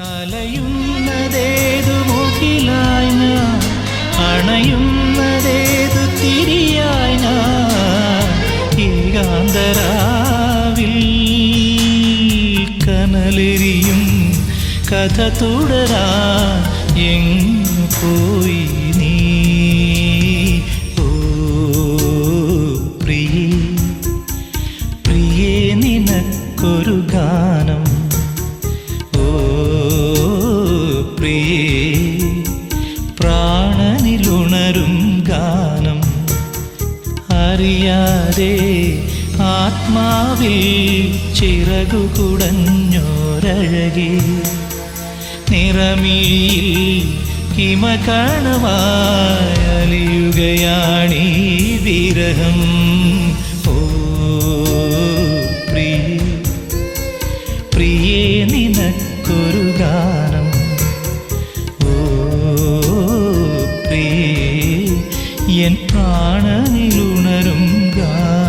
അലയുന്നതേതു മുകിലായി ഞാൻ, അണയുന്നതേതു തിരിയായി ഞാൻ, ഏകാന്തരാവിൽ കനലെരിയും കഥ തുടരാൻ എങ്ങു പോയി നീ? ഓ പ്രിയേ പ്രിയേ നിനക്കൊരു ഗാനം, ഓ പ്രിയേ പ്രാണനിലുണരും ഗാനം. അറിയാതെ ആത്മാവിൽ ചിറകു കുടഞ്ഞോരഴകേ, നിറമിഴിയിൽ ഹിമകണമായി അലിയുകയാണീ വിരഹം. ഓ പ്രിയേ പ്രിയേ നിനക്കൊരു ഗാനം, ഓ പ്രിയേ എൻ പ്രാണനിലുണരും ഗാനം.